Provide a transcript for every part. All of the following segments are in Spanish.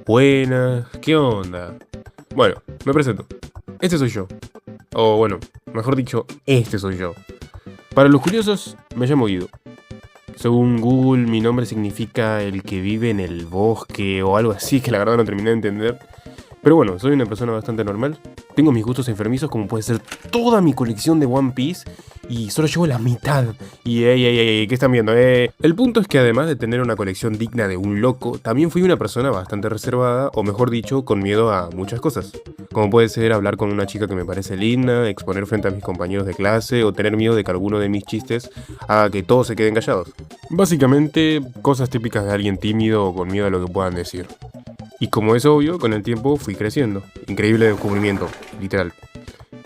Buenas, ¿qué onda? Bueno, me presento. Este soy yo. O bueno, mejor dicho, este soy yo. Para los curiosos, me llamo Guido. Según Google, mi nombre significa el que vive en el bosque o algo así, que la verdad no terminé de entender. Pero bueno, soy una persona bastante normal. Tengo mis gustos enfermizos, como puede ser toda mi colección de One Piece, y solo llevo la mitad. Y ¿qué están viendo? El punto es que además de tener una colección digna de un loco, también fui una persona bastante reservada, o mejor dicho, con miedo a muchas cosas. Como puede ser hablar con una chica que me parece linda, exponer frente a mis compañeros de clase, o tener miedo de que alguno de mis chistes haga que todos se queden callados. Básicamente, cosas típicas de alguien tímido o con miedo a lo que puedan decir. Y como es obvio, con el tiempo fui creciendo. Increíble descubrimiento, literal.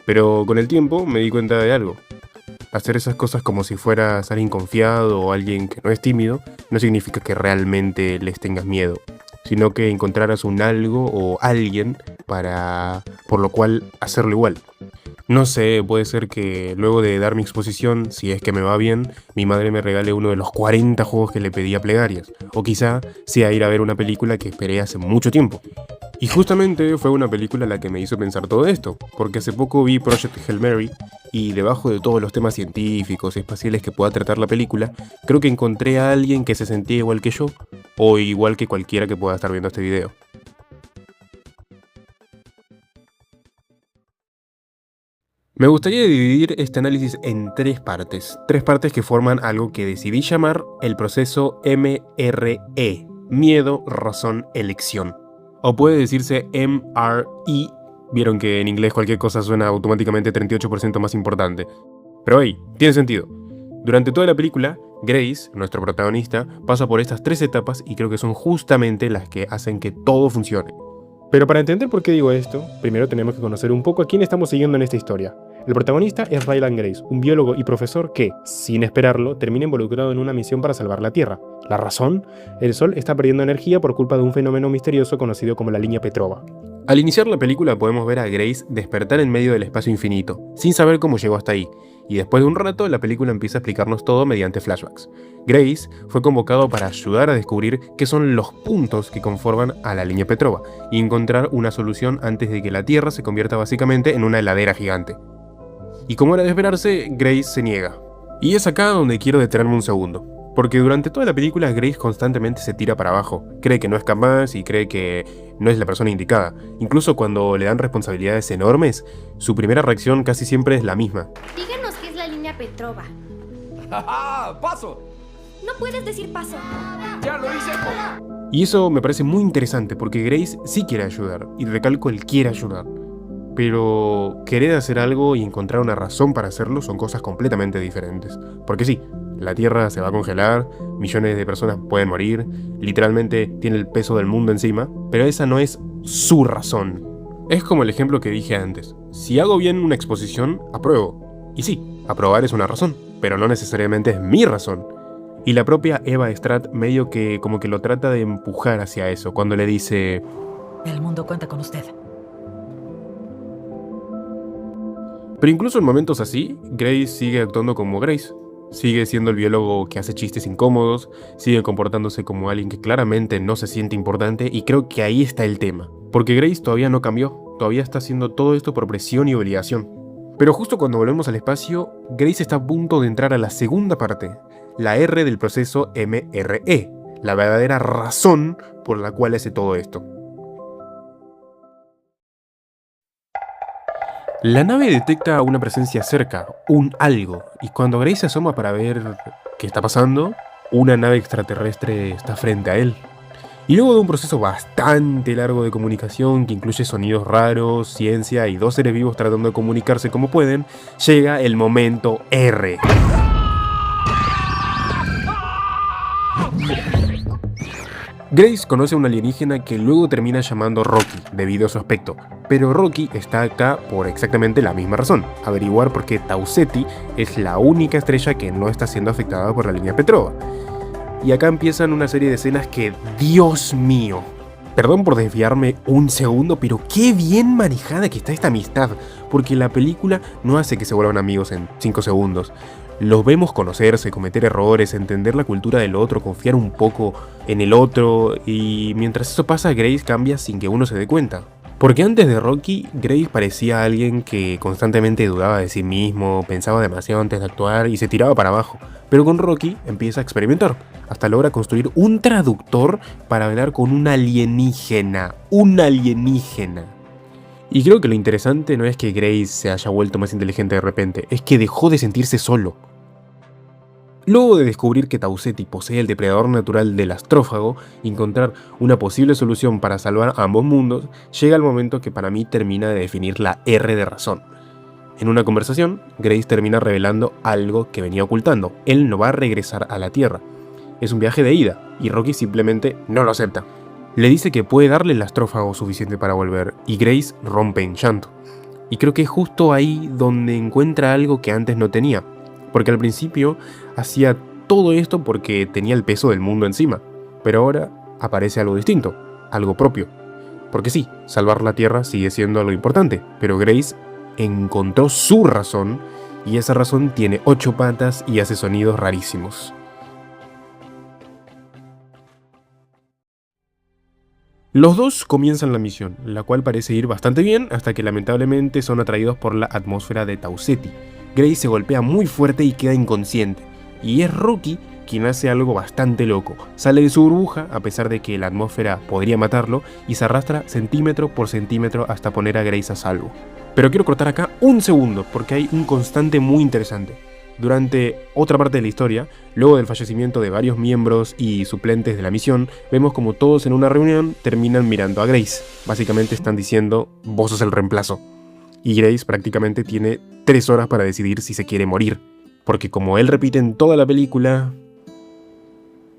Pero con el tiempo me di cuenta de algo. Hacer esas cosas como si fueras alguien confiado o alguien que no es tímido, no significa que realmente les tengas miedo, sino que encontraras un algo o alguien por lo cual hacerlo igual. No sé, puede ser que luego de dar mi exposición, si es que me va bien, mi madre me regale uno de los 40 juegos que le pedí a plegarias. O quizá sea ir a ver una película que esperé hace mucho tiempo. Y justamente fue una película la que me hizo pensar todo esto, porque hace poco vi Project Hail Mary, y debajo de todos los temas científicos y espaciales que pueda tratar la película, creo que encontré a alguien que se sentía igual que yo, o igual que cualquiera que pueda estar viendo este video. Me gustaría dividir este análisis en tres partes que forman algo que decidí llamar el proceso MRE, miedo, razón, elección. O puede decirse MRE, vieron que en inglés cualquier cosa suena automáticamente 38% más importante. Pero hey, tiene sentido. Durante toda la película, Grace, nuestro protagonista, pasa por estas tres etapas y creo que son justamente las que hacen que todo funcione. Pero para entender por qué digo esto, primero tenemos que conocer un poco a quién estamos siguiendo en esta historia. El protagonista es Ryland Grace, un biólogo y profesor que, sin esperarlo, termina involucrado en una misión para salvar la Tierra. ¿La razón? El Sol está perdiendo energía por culpa de un fenómeno misterioso conocido como la línea Petrova. Al iniciar la película podemos ver a Grace despertar en medio del espacio infinito, sin saber cómo llegó hasta ahí, y después de un rato la película empieza a explicarnos todo mediante flashbacks. Grace fue convocado para ayudar a descubrir qué son los puntos que conforman a la línea Petrova, y encontrar una solución antes de que la Tierra se convierta básicamente en una heladera gigante. Y como era de esperarse, Grace se niega. Y es acá donde quiero detenerme un segundo. Porque durante toda la película Grace constantemente se tira para abajo, cree que no es capaz y cree que no es la persona indicada. Incluso cuando le dan responsabilidades enormes, su primera reacción casi siempre es la misma. Díganos qué es la línea Petrova. ¡Paso! No puedes decir paso. ¡Ya lo hice! Y eso me parece muy interesante porque Grace sí quiere ayudar, y recalco el quiere ayudar. Pero querer hacer algo y encontrar una razón para hacerlo son cosas completamente diferentes. Porque sí, la Tierra se va a congelar, millones de personas pueden morir, literalmente tiene el peso del mundo encima, pero esa no es su razón. Es como el ejemplo que dije antes. Si hago bien una exposición, apruebo. Y sí, aprobar es una razón, pero no necesariamente es mi razón. Y la propia Eva Stratt medio que como que lo trata de empujar hacia eso, cuando le dice: El mundo cuenta con usted. Pero incluso en momentos así, Grace sigue actuando como Grace. Sigue siendo el biólogo que hace chistes incómodos, sigue comportándose como alguien que claramente no se siente importante, y creo que ahí está el tema. Porque Grace todavía no cambió, todavía está haciendo todo esto por presión y obligación. Pero justo cuando volvemos al espacio, Grace está a punto de entrar a la segunda parte, la R del proceso MRE, la verdadera razón por la cual hace todo esto. La nave detecta una presencia cerca, un algo, y cuando Grace se asoma para ver qué está pasando, una nave extraterrestre está frente a él. Y luego de un proceso bastante largo de comunicación que incluye sonidos raros, ciencia y dos seres vivos tratando de comunicarse como pueden, llega el momento R. Grace conoce a un alienígena que luego termina llamando Rocky, debido a su aspecto, pero Rocky está acá por exactamente la misma razón, averiguar por qué Tau Ceti es la única estrella que no está siendo afectada por la línea Petrova. Y acá empiezan una serie de escenas que, Dios mío, perdón por desviarme un segundo, pero qué bien manejada que está esta amistad, porque la película no hace que se vuelvan amigos en 5 segundos. Los vemos conocerse, cometer errores, entender la cultura del otro, confiar un poco en el otro, y mientras eso pasa, Grace cambia sin que uno se dé cuenta. Porque antes de Rocky, Grace parecía alguien que constantemente dudaba de sí mismo, pensaba demasiado antes de actuar y se tiraba para abajo. Pero con Rocky empieza a experimentar, hasta logra construir un traductor para hablar con un alienígena. ¡Un alienígena! Y creo que lo interesante no es que Grace se haya vuelto más inteligente de repente, es que dejó de sentirse solo. Luego de descubrir que Tau Ceti posee el depredador natural del astrófago y encontrar una posible solución para salvar a ambos mundos, llega el momento que para mí termina de definir la R de razón. En una conversación, Grace termina revelando algo que venía ocultando. Él no va a regresar a la Tierra. Es un viaje de ida, y Rocky simplemente no lo acepta. Le dice que puede darle el astrófago suficiente para volver, y Grace rompe en llanto. Y creo que es justo ahí donde encuentra algo que antes no tenía. Porque al principio hacía todo esto porque tenía el peso del mundo encima, pero ahora aparece algo distinto, algo propio. Porque sí, salvar la Tierra sigue siendo algo importante, pero Grace encontró su razón, y esa razón tiene 8 patas y hace sonidos rarísimos. Los dos comienzan la misión, la cual parece ir bastante bien hasta que lamentablemente son atraídos por la atmósfera de Tau Ceti. Grace se golpea muy fuerte y queda inconsciente, y es Rocky quien hace algo bastante loco. Sale de su burbuja, a pesar de que la atmósfera podría matarlo, y se arrastra centímetro por centímetro hasta poner a Grace a salvo. Pero quiero cortar acá un segundo, porque hay un constante muy interesante. Durante otra parte de la historia, luego del fallecimiento de varios miembros y suplentes de la misión, vemos como todos en una reunión terminan mirando a Grace. Básicamente están diciendo, vos sos el reemplazo. Y Grace prácticamente tiene 3 horas para decidir si se quiere morir, porque como él repite en toda la película...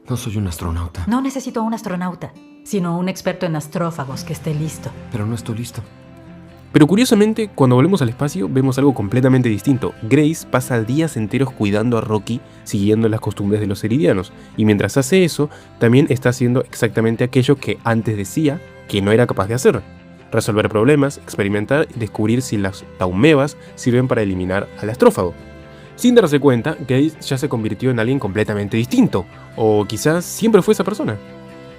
No soy un astronauta, No necesito un astronauta, sino un experto en astrófagos que esté listo. pero no estoy listo. Pero curiosamente, cuando volvemos al espacio, vemos algo completamente distinto. Grace pasa días enteros cuidando a Rocky, siguiendo las costumbres de los eridianos, y mientras hace eso, también está haciendo exactamente aquello que antes decía que no era capaz de hacer. Resolver problemas, experimentar y descubrir si las taumebas sirven para eliminar al astrófago. Sin darse cuenta, Grace ya se convirtió en alguien completamente distinto, o quizás siempre fue esa persona.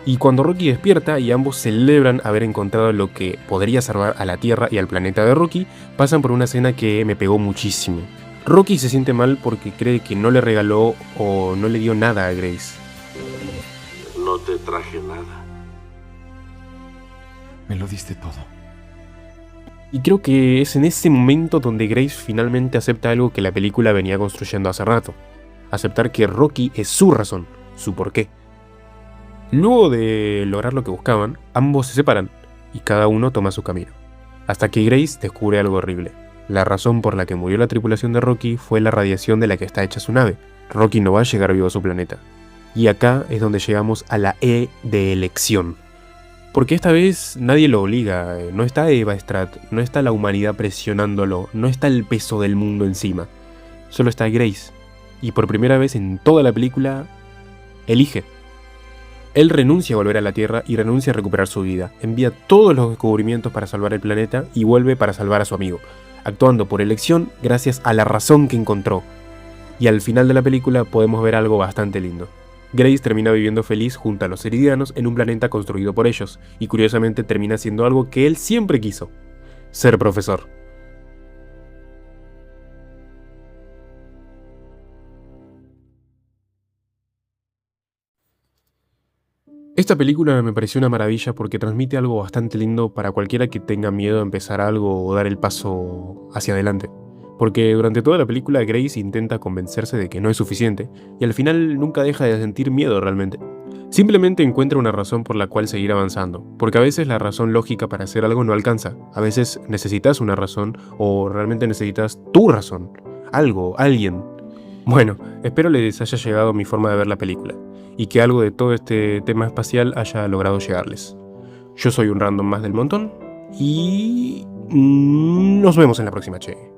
Y cuando Rocky despierta y ambos celebran haber encontrado lo que podría salvar a la Tierra y al planeta de Rocky, pasan por una escena que me pegó muchísimo. Rocky se siente mal porque cree que no le regaló o no le dio nada a Grace. No te traje nada. Me lo diste todo. Y creo que es en ese momento donde Grace finalmente acepta algo que la película venía construyendo hace rato. Aceptar que Rocky es su razón, su porqué. Luego de lograr lo que buscaban, ambos se separan y cada uno toma su camino. Hasta que Grace descubre algo horrible. La razón por la que murió la tripulación de Rocky fue la radiación de la que está hecha su nave. Rocky no va a llegar vivo a su planeta. Y acá es donde llegamos a la E de elección. Porque esta vez nadie lo obliga, no está Eva Stratt, no está la humanidad presionándolo, no está el peso del mundo encima. Solo está Grace. Y por primera vez en toda la película, elige. Él renuncia a volver a la Tierra y renuncia a recuperar su vida. Envía todos los descubrimientos para salvar el planeta y vuelve para salvar a su amigo, actuando por elección gracias a la razón que encontró. Y al final de la película podemos ver algo bastante lindo. Grace termina viviendo feliz junto a los eridianos en un planeta construido por ellos, y curiosamente termina haciendo algo que él siempre quiso: ser profesor. Esta película me pareció una maravilla porque transmite algo bastante lindo para cualquiera que tenga miedo a empezar algo o dar el paso hacia adelante. Porque durante toda la película Grace intenta convencerse de que no es suficiente, y al final nunca deja de sentir miedo realmente. Simplemente encuentra una razón por la cual seguir avanzando, porque a veces la razón lógica para hacer algo no alcanza. A veces necesitas una razón, o realmente necesitas tu razón. Algo, alguien. Bueno, espero les haya llegado mi forma de ver la película, y que algo de todo este tema espacial haya logrado llegarles. Yo soy un random más del montón, y nos vemos en la próxima, che.